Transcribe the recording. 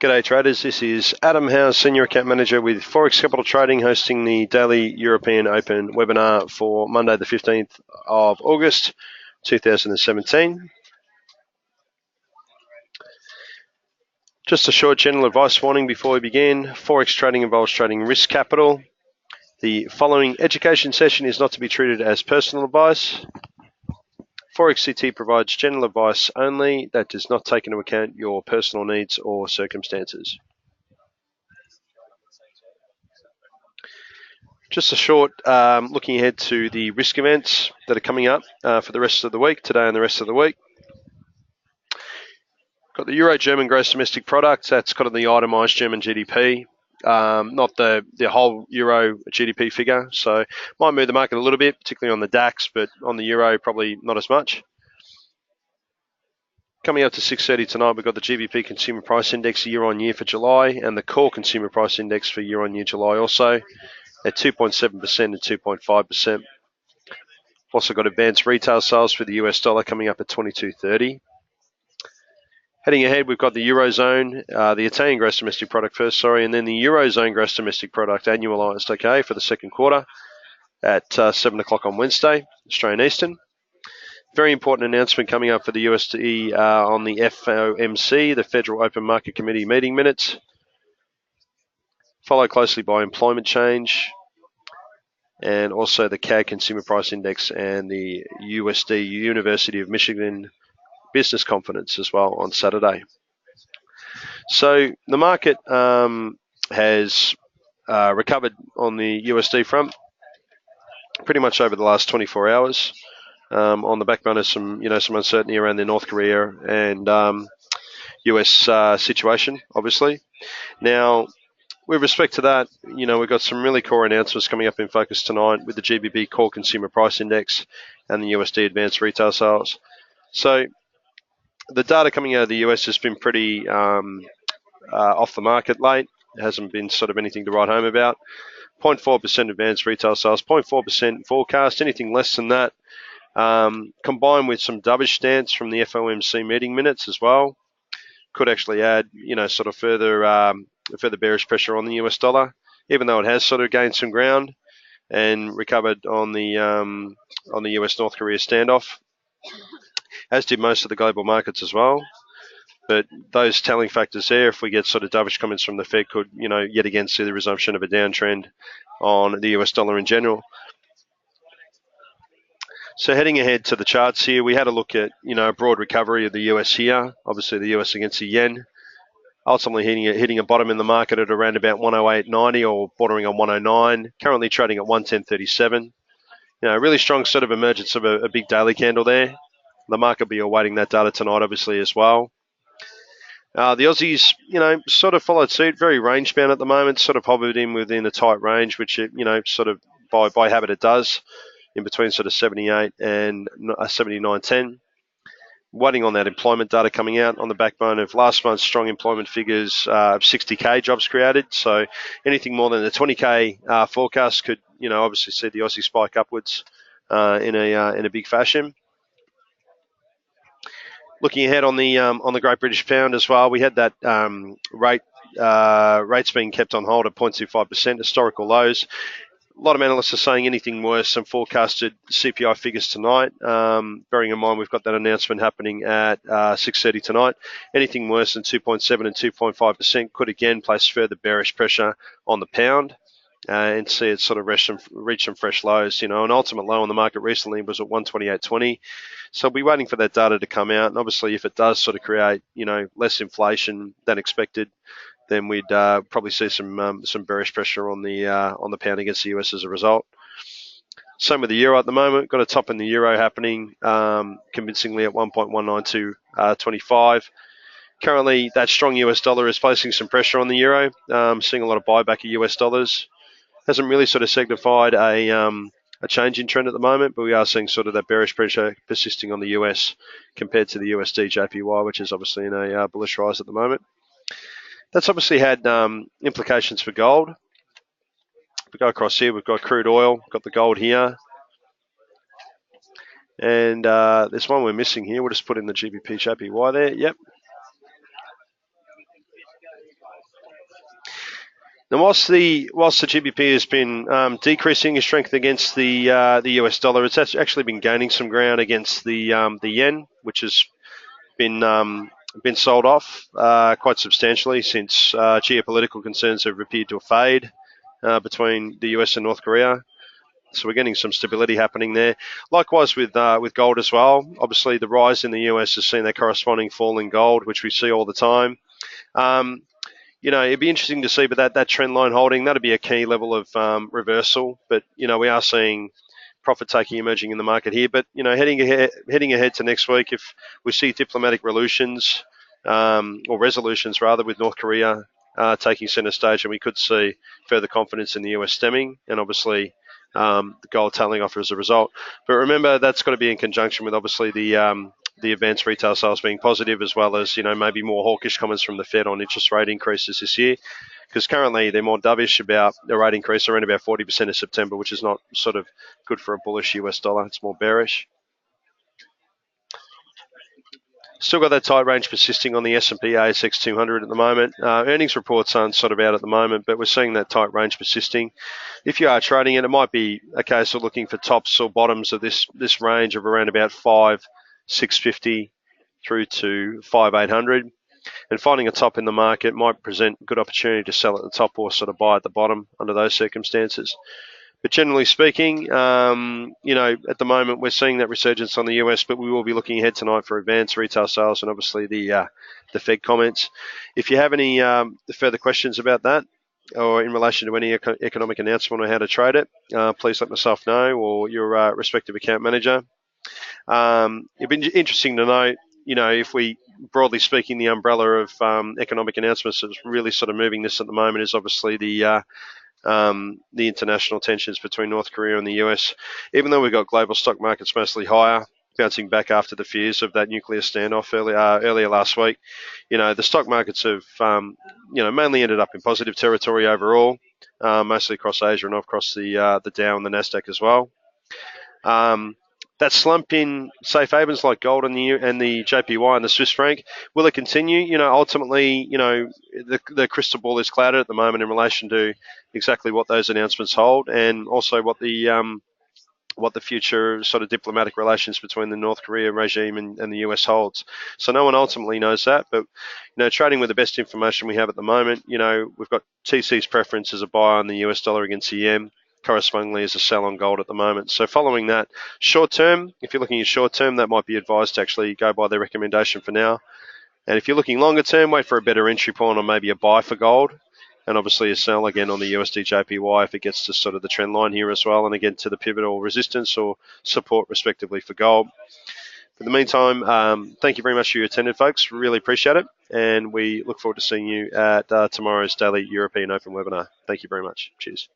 G'day traders, this is Adam Howes, Senior Account Manager with Forex Capital Trading, hosting the daily European Open webinar for Monday the 15th of August 2017. Just a short general advice warning before we begin. Forex trading involves trading risk capital. The following education session is not to be treated as personal advice. Forex CT provides general advice only that does not take into account your personal needs or circumstances. Just a short looking ahead to the risk events that are coming up for the rest of the week, today and the rest of the week. Got the Euro-German gross domestic product, that's got the itemised German GDP, not the whole Euro GDP figure. So might move the market a little bit, particularly on the DAX, but on the Euro probably not as much. Coming up to 6:30 tonight, we've got the GBP Consumer Price Index year on year for July and the Core Consumer Price Index for year on year July also at 2.7% and 2.5%. Also got advanced retail sales for the US dollar coming up at 22.30. Heading ahead, we've got the Eurozone, the Italian gross domestic product first, and then the Eurozone gross domestic product annualised, okay, for the second quarter at 7 o'clock on Wednesday, Australian Eastern. Very important announcement coming up for the USD on the FOMC, the Federal Open Market Committee meeting minutes, followed closely by employment change, and also the CAG Consumer Price Index and the USD University of Michigan Business Confidence as well on Saturday. So the market has recovered on the USD front pretty much over the last 24 hours. On the backbone of some uncertainty around the North Korea and US situation, obviously. Now, with respect to that, we've got some really core announcements coming up in focus tonight with the GBP Core Consumer Price Index and the USD Advanced Retail Sales. So the data coming out of the US has been pretty off the market late. It hasn't been sort of anything to write home about. 0.4% advanced retail sales, 0.4% forecast, anything less than that. Combined with some dovish stance from the FOMC meeting minutes as well, could actually add, sort of further bearish pressure on the US dollar, even though it has sort of gained some ground and recovered on the US North Korea standoff, as did most of the global markets as well. But those telling factors there, if we get sort of dovish comments from the Fed, could, yet again see the resumption of a downtrend on the US dollar in general. So heading ahead to the charts here, we had a look at, a broad recovery of the US here. Obviously the US against the yen, ultimately hitting a bottom in the market at around about 108.90 or bordering on 109, currently trading at 110.37. Really strong sort of emergence of a big daily candle there. The market will be awaiting that data tonight, obviously, as well. The Aussies, sort of followed suit, very range bound at the moment, sort of hovered in within a tight range, which, sort of by habit it does, in between sort of 78 and 79.10. Waiting on that employment data coming out on the backbone of last month's strong employment figures of 60k jobs created. So anything more than the 20k forecast could, obviously see the Aussie spike upwards in a big fashion. Looking ahead on the Great British Pound as well, we had that rates being kept on hold at 0.25%, historical lows. A lot of analysts are saying anything worse than forecasted CPI figures tonight. Bearing in mind we've got that announcement happening at 6:30 tonight. Anything worse than 2.7 and 2.5% could again place further bearish pressure on the pound and see it sort of reach some fresh lows. An ultimate low on the market recently was at 128.20. So we'll be waiting for that data to come out. And obviously if it does sort of create, less inflation than expected, then we'd probably see some bearish pressure on the pound against the US as a result. Same with the euro at the moment. Got a top in the euro happening convincingly at 1.19225. Currently, that strong US dollar is placing some pressure on the euro. Seeing a lot of buyback of US dollars. Hasn't really sort of signified a change in trend at the moment, but we are seeing sort of that bearish pressure persisting on the US compared to the USD JPY, which is obviously in a bullish rise at the moment. That's obviously had implications for gold. If we go across here, we've got crude oil, got the gold here. And there's one we're missing here. We'll just put in the GBP JPY there. Yep. Now, whilst the GBP has been decreasing in strength against the US dollar, it's actually been gaining some ground against the yen, which has been sold off quite substantially since geopolitical concerns have appeared to fade between the US and North Korea. So we're getting some stability happening there. Likewise with gold as well. Obviously, the rise in the US has seen that corresponding fall in gold, which we see all the time. Um, it'd be interesting to see, but that trend line holding, that'd be a key level of reversal. But, we are seeing profit taking emerging in the market here. But, heading ahead to next week, if we see diplomatic resolutions, or resolutions rather, with North Korea taking centre stage, and we could see further confidence in the US stemming, and obviously the gold tailing off as a result. But remember, that's got to be in conjunction with obviously the advanced retail sales being positive, as well as maybe more hawkish comments from the Fed on interest rate increases this year, because currently they're more dovish about the rate increase around about 40% in September, which is not sort of good for a bullish US dollar. It's more bearish. Still got that tight range persisting on the S&P ASX 200 at the moment. Earnings reports aren't sort of out at the moment, but we're seeing that tight range persisting. If you are trading it, it might be a case of looking for tops or bottoms of this range of around about 5,650 through to 5,800. And finding a top in the market might present a good opportunity to sell at the top or sort of buy at the bottom under those circumstances. But generally speaking, at the moment we're seeing that resurgence on the US, but we will be looking ahead tonight for advanced retail sales and obviously the Fed comments. If you have any further questions about that, or in relation to any economic announcement or how to trade it, please let myself know or your respective account manager. It'd be interesting to know, if we, broadly speaking, the umbrella of economic announcements that's really sort of moving this at the moment is obviously the international tensions between North Korea and the US. Even though we've got global stock markets mostly higher, bouncing back after the fears of that nuclear standoff earlier last week, the stock markets have, mainly ended up in positive territory overall, mostly across Asia and across the Dow and the Nasdaq as well. That slump in safe havens like gold and the JPY and the Swiss franc, will it continue? Ultimately, the crystal ball is clouded at the moment in relation to exactly what those announcements hold, and also what the future sort of diplomatic relations between the North Korea regime and the US holds. So no one ultimately knows that, but trading with the best information we have at the moment, we've got TC's preference as a buy on the US dollar against the yen, correspondingly as a sell on gold at the moment. So following that, short term, if you're looking at short term, that might be advised to actually go by their recommendation for now. And if you're looking longer term, wait for a better entry point or maybe a buy for gold. And obviously a sell again on the USD JPY if it gets to sort of the trend line here as well, and again to the pivotal resistance or support respectively for gold. For the meantime, thank you very much for your attendance, folks. Really appreciate it. And we look forward to seeing you at tomorrow's daily European Open webinar. Thank you very much. Cheers.